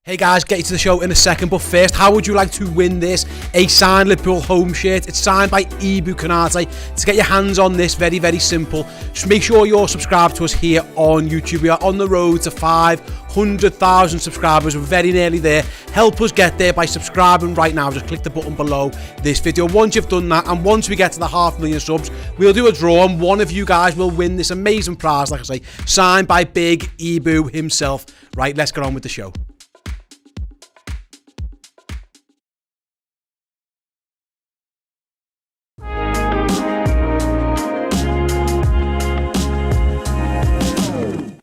Hey guys, get you to the show in a second, but first, how would you like to win this? A signed Liverpool home shirt. It's signed by Ibu Konate. To get your hands on this, very, very simple. Just make sure you're subscribed to us here on YouTube. We are on the road to 500,000 subscribers. We're very nearly there. Help us get there by subscribing right now. Just click the button below this video. Once you've done that, and once we get to the 500,000 subs, we'll do a draw, and one of you guys will win this amazing prize, like I say, signed by Big Ibu himself. Right, let's get on with the show.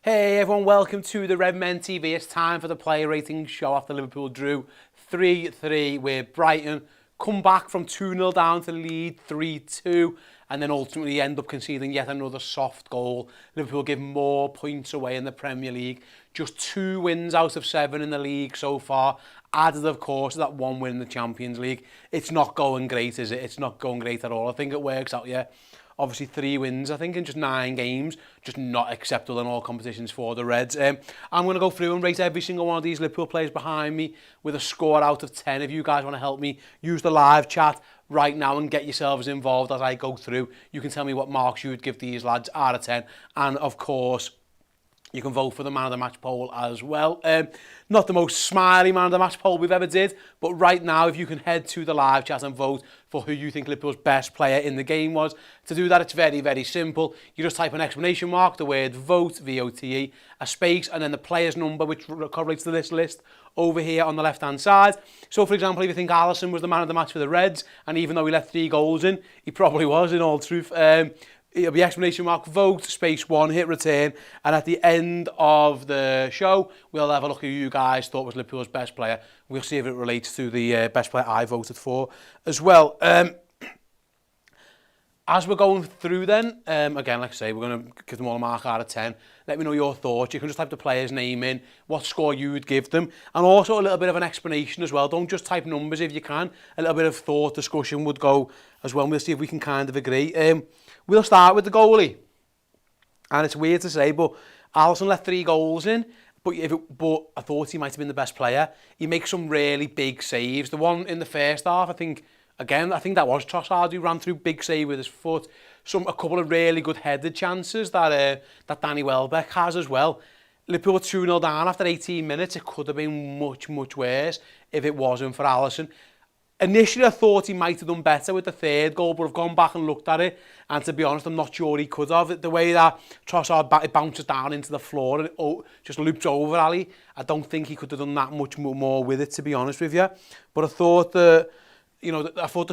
Hey everyone, welcome to the Redmen TV. It's time for the player rating show after Liverpool drew 3-3 with Brighton. Come back from 2-0 down to lead 3-2 and then ultimately end up conceding yet another soft goal. Liverpool give more points away in the Premier League. Just 2 wins out of 7 in the league so far. Added, of course, to that 1 win in the Champions League. It's not going great, is it? It's not going great at all. I think it works out, yeah. Obviously 3 wins, I think, in just 9 games. Just not acceptable in all competitions for the Reds. I'm going to go through and rate every single one of these Liverpool players behind me with a score out of 10. If you guys want to help me, use the live chat right now and get yourselves involved as I go through. You can tell me what marks you would give these lads out of 10. And, of course, you can vote for the man of the match poll as well. Not the most smiley man of the match poll we've ever did, but right now, if you can head to the live chat and vote for who you think Liverpool's best player in the game was. To do that, it's very, very simple. You just type an exclamation mark, the word vote, V-O-T-E, a space, and then the player's number, which correlates to this list over here on the left-hand side. So, for example, if you think Alisson was the man of the match for the Reds, and even though he let 3 goals in, he probably was, in all truth, it'll be exclamation mark, vote, space 1, hit return, and at the end of the show, we'll have a look at who you guys thought was Liverpool's best player. We'll see if it relates to the best player I voted for as well. As we're going through then, again, like I say, we're going to give them all a mark out of 10. Let me know your thoughts. You can just type the player's name in, what score you would give them, and also a little bit of an explanation as well. Don't just type numbers if you can. A little bit of thought, discussion would go as well. We'll see if we can kind of agree. We'll start with the goalie. And it's weird to say, but Alisson let 3 goals in, but I thought he might have been the best player. He makes some really big saves. The one in the first half, I think that was Trossard who ran through, big save with his foot. A couple of really good headed chances that Danny Welbeck has as well. Liverpool 2-0 down after 18 minutes. It could have been much, much worse if it wasn't for Alisson. Initially, I thought he might have done better with the 3rd goal, but I've gone back and looked at it, and to be honest, I'm not sure he could have. The way that Trossard bounces down into the floor and it just loops over Ali, I don't think he could have done that much more with it, to be honest with you. But I thought the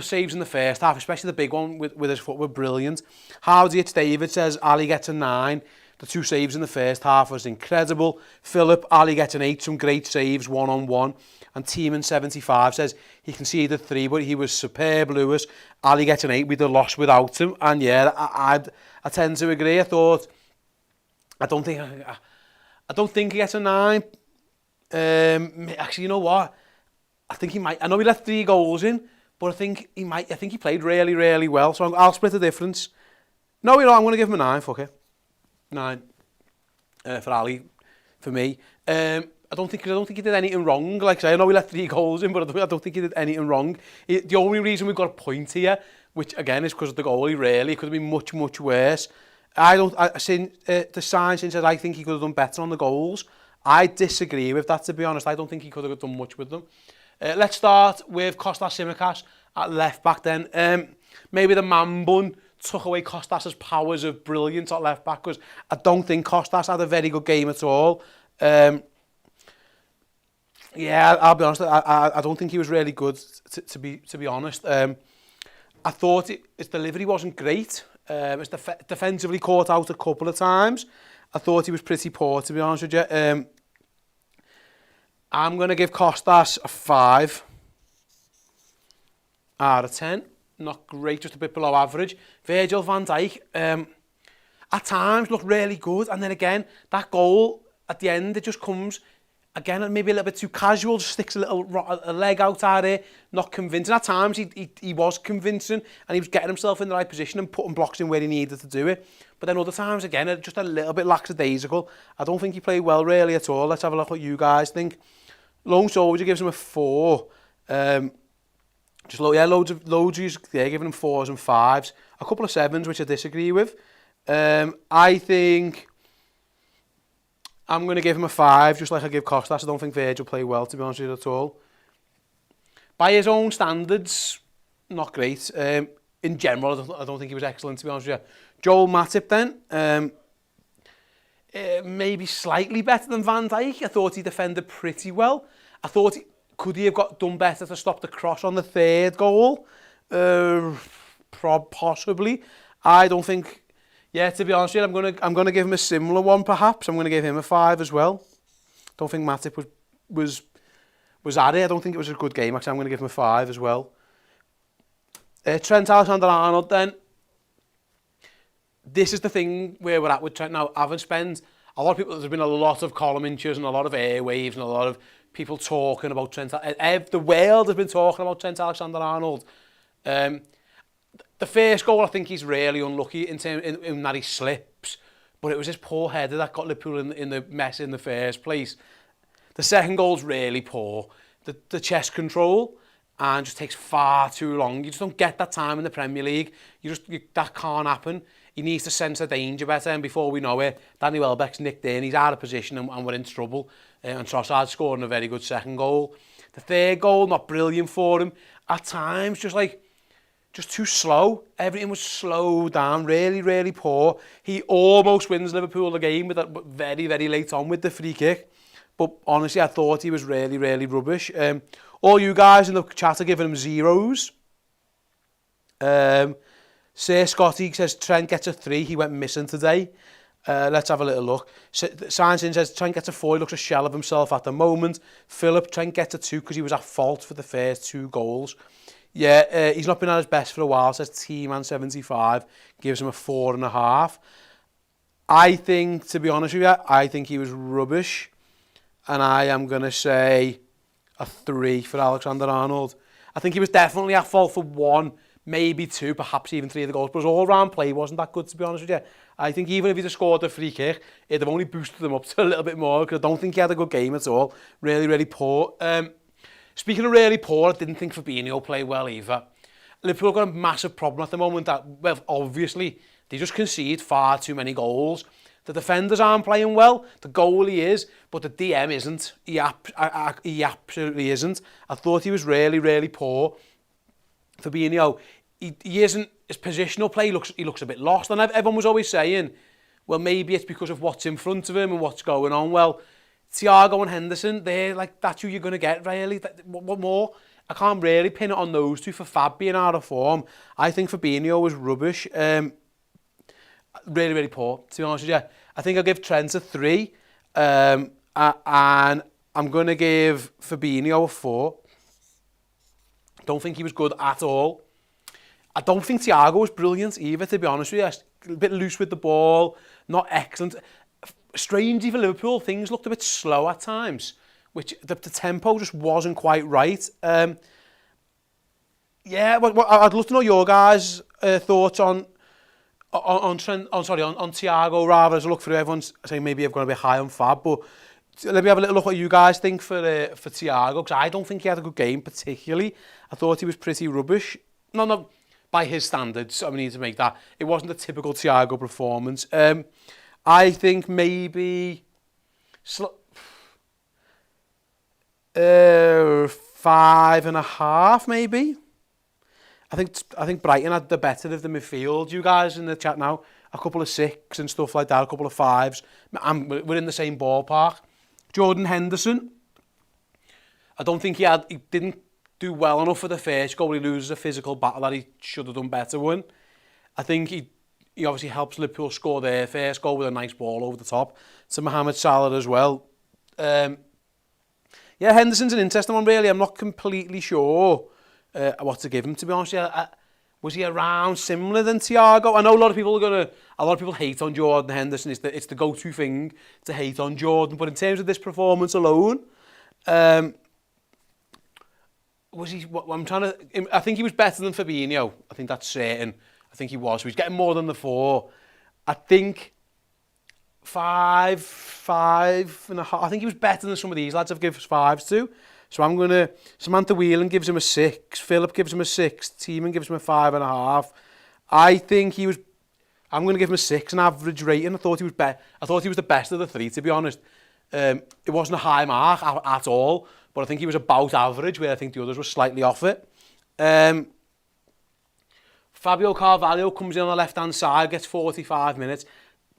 saves in the first half, especially the big one with his foot, were brilliant. David says Ali gets a 9. The 2 saves in the first half was incredible. Philip, Ali gets an 8. Some great saves, one-on-one. And Teeman75 says he conceded 3, but he was superb, Lewis. Ali gets an 8. We'd have lost without him. And yeah, I tend to agree. I don't think he gets a 9. Actually, you know what? I think he might. I know he let 3 goals in, but I think he played really, really well. So I'll split the difference. No, I'm going to give him a 9. Fuck it. 9 for Ali, for me. I don't think he did anything wrong. Like I say, I know he let 3 goals in, but I don't think he did anything wrong. The only reason we've got a point here, which again is because of the goalie, really, it could have been much, much worse. The sign says I think he could have done better on the goals. I disagree with that, to be honest. I don't think he could have done much with them. Let's start with Kostas Tsimikas at left back then. Maybe the man bun took away Kostas's powers of brilliance at left back, because I don't think Kostas had a very good game at all. Yeah, I'll be honest. I don't think he was really good, to be honest. I thought his delivery wasn't great. It's defensively caught out a couple of times. I thought he was pretty poor, to be honest with you. I'm going to give Kostas a 5 out of 10. Not great, just a bit below average. Virgil van Dijk, at times looked really good, and then again, that goal at the end, it just comes, again, maybe a little bit too casual, just sticks a leg out there, not convincing. At times, he was convincing, and he was getting himself in the right position and putting blocks in where he needed to do it. But then other times, again, just a little bit lackadaisical. I don't think he played well, really, at all. Let's have a look what you guys think. Lone Soldier gives him a 4. Loads of you, giving him 4s and 5s. A couple of 7s, which I disagree with. I think I'm going to give him a 5, just like I give Costas. I don't think Virgil played well, to be honest with you, at all. By his own standards, not great. In general, I don't think he was excellent, to be honest with you. Joel Matip then, maybe slightly better than Van Dijk. I thought he defended pretty well. I thought could he have done better to stop the cross on the 3rd goal? Possibly. I don't think. Yeah, to be honest with you, I'm gonna give him a similar one. Perhaps I'm gonna give him a 5 as well. Don't think Matip was at it. I don't think it was a good game. Actually, I'm gonna give him a 5 as well. Trent Alexander-Arnold then. This is the thing where we're at with Trent now. Having spent a lot of people, there's been a lot of column inches and a lot of airwaves and a lot of people talking about Trent. The world has been talking about Trent Alexander-Arnold. The first goal, I think he's really unlucky in that he slips, but it was his poor header that got Liverpool in the mess in the first place. The second goal's really poor. The chest control and just takes far too long. You just don't get that time in the Premier League. That can't happen. He needs to sense the danger better, and before we know it, Danny Welbeck's nicked in, he's out of position and we're in trouble. And Trossard scoring a very good second goal. The third goal, not brilliant for him. At times, just too slow. Everything was slowed down, really, really poor. He almost wins Liverpool the game with that, but very, very late on with the free kick. But honestly, I thought he was really, really rubbish. All you guys in the chat are giving him 0s. Sir Scotty says Trent gets a 3. He went missing today. Let's have a little look. Science says Trent gets a 4. He looks a shell of himself at the moment. Philip, Trent gets a 2 because he was at fault for the first 2 goals. Yeah, he's not been at his best for a while, says T-Man75. Gives him a 4.5. I think, to be honest with you, I think he was rubbish. And I am going to say a 3 for Alexander-Arnold. I think he was definitely at fault for 1, maybe 2, perhaps even 3 of the goals. But his all-round play wasn't that good, to be honest with you. I think even if he'd have scored the free kick, it'd have only boosted him up to a little bit more, because I don't think he had a good game at all. Really, really poor. Speaking of really poor, I didn't think Fabinho played well either. Liverpool got a massive problem at the moment that, well, obviously, they just concede far too many goals. The defenders aren't playing well, the goalie is, but the DM isn't. He absolutely isn't. I thought he was really, really poor. Fabinho, he isn't, his positional play, he looks a bit lost. And everyone was always saying, well, maybe it's because of what's in front of him and what's going on. Well, Thiago and Henderson, they're like, that's who you're going to get, really. What more? I can't really pin it on those two for Fab being out of form. I think Fabinho was rubbish. Really, really poor, to be honest with you. I think I'll give Trent a 3. And I'm going to give Fabinho a 4. Don't think he was good at all. I don't think Thiago was brilliant either, to be honest with you. A bit loose with the ball, not excellent. Strangely for Liverpool, things looked a bit slow at times, which the tempo just wasn't quite right. Yeah, well, I'd love to know your guys' thoughts on Thiago, rather, as I look through everyone's saying maybe I've gone a bit high on Fab, but let me have a little look what you guys think for Thiago, because I don't think he had a good game particularly. I thought he was pretty rubbish. No, by his standards, I need to make that. It wasn't a typical Thiago performance. I think maybe 5.5 maybe. I think Brighton had the better of the midfield. You guys in the chat now, a couple of 6 and stuff like that, a couple of 5s. We're in the same ballpark. Jordan Henderson, I don't think he didn't do well enough for the first goal. He loses a physical battle that he should have done better with. I think he obviously helps Liverpool score their first goal with a nice ball over the top to Mohamed Salah as well. Yeah, Henderson's an interesting one, really. I'm not completely sure what to give him, to be honest. Was he around similar than Thiago? I know a lot of people hate on Jordan Henderson. It's the go-to thing to hate on Jordan. But in terms of this performance alone, was he? I think he was better than Fabinho. I think that's certain. I think he was. So he's getting more than the 4. I think 5.5. I think he was better than some of these lads I've given 5s to. So I'm going to... Samantha Whelan gives him a 6. Philip gives him a 6. Tiemann gives him a 5.5. I think he was... I'm going to give him a 6, an average rating. I thought he was the best of the three, to be honest. It wasn't a high mark at all, but I think he was about average, where I think the others were slightly off it. Fabio Carvalho comes in on the left-hand side, gets 45 minutes.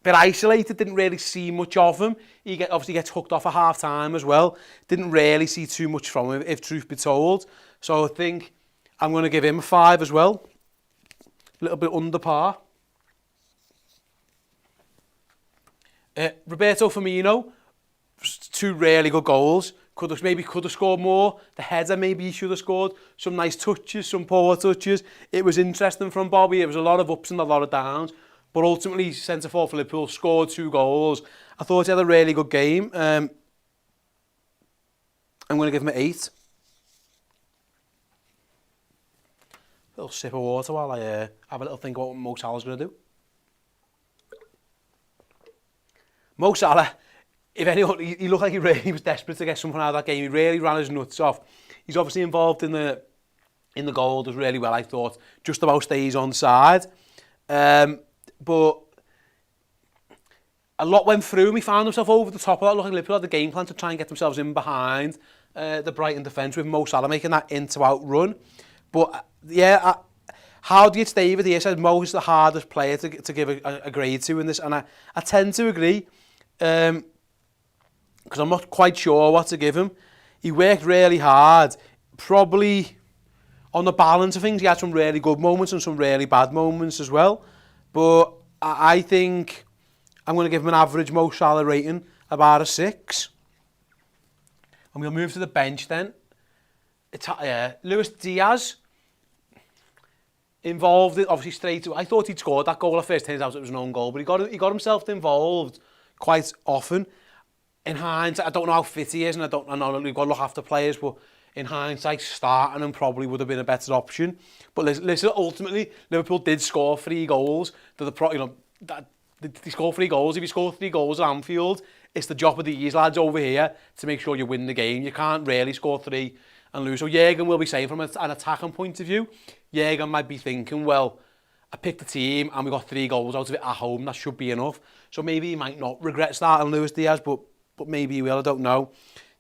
Bit isolated, didn't really see much of him. He obviously gets hooked off at half-time as well. Didn't really see too much from him, if truth be told. So I think I'm going to give him a 5 as well. A little bit under par. Roberto Firmino, 2 really good goals. Could have scored more. The header maybe he should have scored. Some nice touches, some poor touches. It was interesting from Bobby. It was a lot of ups and a lot of downs. But ultimately, centre-forward for Liverpool scored 2 goals. I thought he had a really good game. I'm going to give him an 8. A little sip of water while I have a little think about what Mo Salah's going to do. Mo Salah, if anyone, he looked like he was desperate to get something out of that game. He really ran his nuts off. He's obviously involved in the goal, does really well, I thought. Just about stays on side. But a lot went through him. He found himself over the top of that. Looking Liverpool had the game plan to try and get themselves in behind the Brighton defence, with Mo Salah making that into-out run. But yeah, Howard David here said Mo is the hardest player to give a grade to in this, and I tend to agree, because I'm not quite sure what to give him. He worked really hard. Probably on the balance of things, he had some really good moments and some really bad moments as well. But I think I'm going to give him an average Mo Salah rating, about a 6. And we'll move to the bench then. Luis Diaz, involved, obviously straight away. I thought he'd scored that goal at first, turns out it was an own goal, but he got himself involved quite often. In hindsight, I don't know how fit he is, and I know we've got to look after players, but in hindsight, starting him probably would have been a better option. But listen, ultimately, Liverpool did score 3 goals. They scored 3 goals. If you score 3 goals at Anfield, it's the job of these lads over here to make sure you win the game. You can't really score 3 and lose. So Jürgen will be saying, from an attacking point of view, Jürgen might be thinking, well, I picked the team and we got 3 goals out of it at home. That should be enough. So maybe he might not regret starting Luis Diaz, but maybe he will. I don't know.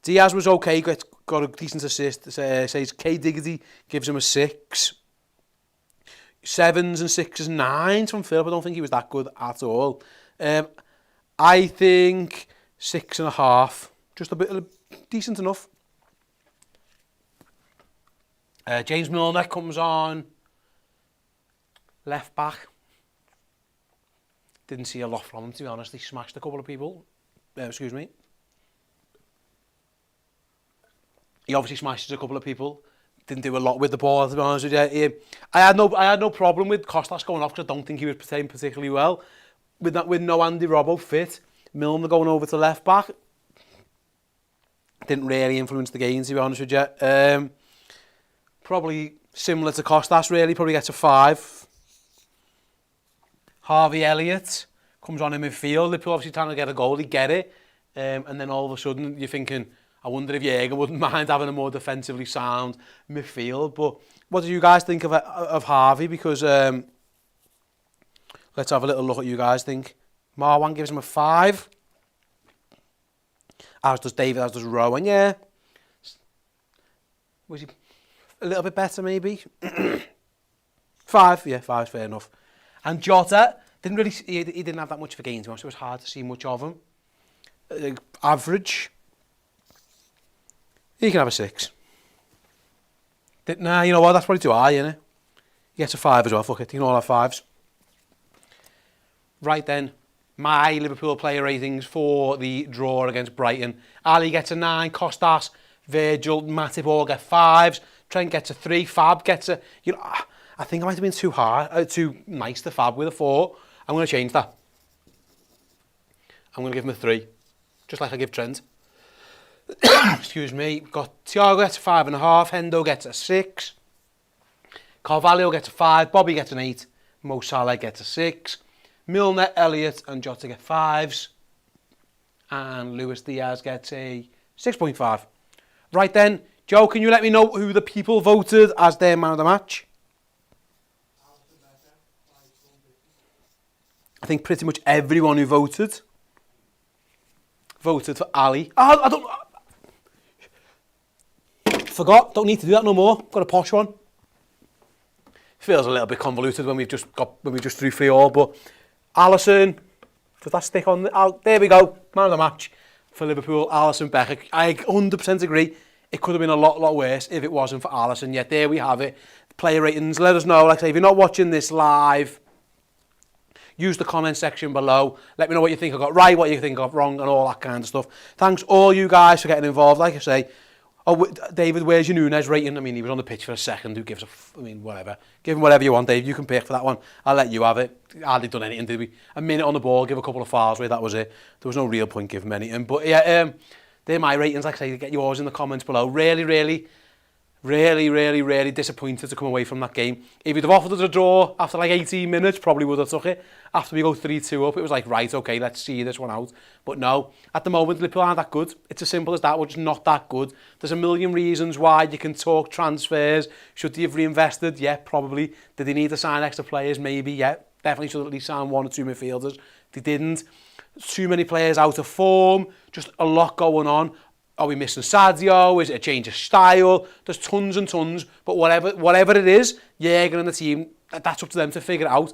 Diaz was okay, got a decent assist. Says K Diggity gives him a 6. 7s and 6s and 9s from Philip. I don't think he was that good at all. I think 6.5. Just a bit decent enough. James Milner comes on. Left back. Didn't see a lot from him, to be honest. He smashed a couple of people. Excuse me. He obviously smashes a couple of people. Didn't do a lot with the ball, to be honest with you. I had no problem with Kostas going off, because I don't think he was playing particularly well. With no Andy Robbo fit, Milner going over to left back didn't really influence the game, to be honest with you. Probably similar to Kostas, really. Probably gets a 5. Harvey Elliott comes on in midfield. Liverpool obviously trying to get a goal. They get it. And then all of a sudden, you're thinking, I wonder if Jürgen wouldn't mind having a more defensively sound midfield. But what do you guys think of Harvey? Because let's have a little look at what you guys think. Marwan gives him a 5. As does David, as does Rowan. Yeah. Was he a little bit better, maybe? 5. Yeah, 5's fair enough. And Jota, he didn't have that much of a game to him, so it was hard to see much of him. Average. He can have a 6. Nah, you know what? That's probably too high, isn't it? He gets a 5 as well. Fuck it. You can all have 5s. Right then, my Liverpool player ratings for the draw against Brighton. Ali gets a 9. Kostas, Virgil, Matip all get 5s. Trent gets a 3. Fab gets a... You know, I think I might have been too nice to Fab with a 4. I'm going to change that. I'm going to give him a 3. Just like I give Trent. Excuse me. Got Thiago gets a 5.5. Hendo gets a 6. Carvalho gets a 5. Bobby gets an 8. Mo Salah gets a 6. Milner, Elliott and Jota get 5s. and Luis Diaz gets a 6.5. Right then, Joe, can you let me know who the people voted as their man of the match? I think pretty much everyone who voted for Ali. Oh, I don't... Forgot, don't need to do that no more. Got a posh one. Feels a little bit convoluted when we just threw 3-3, but Alisson, does that stick on? There we go, man of the match for Liverpool, Alisson Becker. I 100% agree. It could have been a lot worse if it wasn't for Alisson. Yet there we have it. Player ratings. Let us know. Like I say, if you're not watching this live, use the comment section below. Let me know what you think I got right, what you think I got wrong, and all that kind of stuff. Thanks all you guys for getting involved. Like I say. Oh, David, where's your Nunes rating? I mean, he was on the pitch for a second. Who gives I mean, whatever. Give him whatever you want, Dave. You can pick for that one. I'll let you have it. Hardly done anything, did we? A minute on the ball, give a couple of fouls away. That was it. There was no real point giving him anything. But yeah, they're my ratings. Like I say, get yours in the comments below. Really disappointed to come away from that game. If you'd have offered us a draw after like 18 minutes, probably would have took it. After we go 3-2 up, it was like, right, okay, let's see this one out. But no, at the moment, Liverpool aren't that good. It's as simple as that. We're just not that good. There's a million reasons why. You can talk transfers. Should they have reinvested? Yeah, probably. Did they need to sign extra players? Maybe, yeah. Definitely should at least sign 1 or 2 midfielders. They didn't. Too many players out of form. Just a lot going on. Are we missing Sadio? Is it a change of style? There's tons and tons. But whatever it is, Jürgen and the team, that's up to them to figure it out.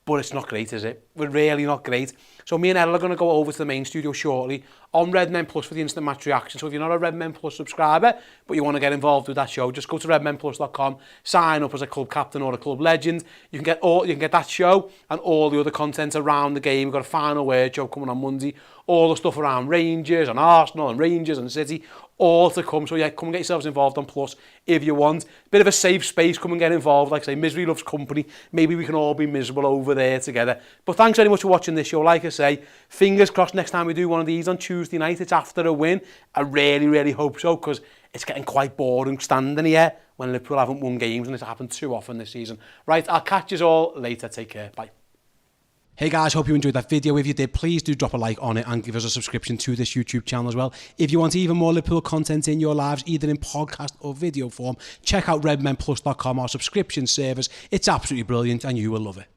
But it's not great, is it? We're really not great. So me and Ella are going to go over to the main studio shortly on Redmen Plus for the instant match reaction. So if you're not a Redmen Plus subscriber, but you want to get involved with that show, just go to redmenplus.com, sign up as a club captain or a club legend. You can get that show and all the other content around the game. We've got a final word show coming on Monday. All the stuff around Rangers and Arsenal and Rangers and City, all to come. So yeah, come and get yourselves involved on Plus if you want. Bit of a safe space, come and get involved. Like I say, misery loves company. Maybe we can all be miserable over there together. But thanks very much for watching this show. Like I say, fingers crossed next time we do one of these on Tuesday night, it's after a win. I really hope so, because it's getting quite boring standing here when Liverpool haven't won games, and it's happened too often this season. Right, I'll catch you all later. Take care. Bye. Hey guys, hope you enjoyed that video. If you did, please do drop a like on it and give us a subscription to this YouTube channel as well. If you want even more Liverpool content in your lives, either in podcast or video form, check out redmenplus.com, our subscription service. It's absolutely brilliant and you will love it.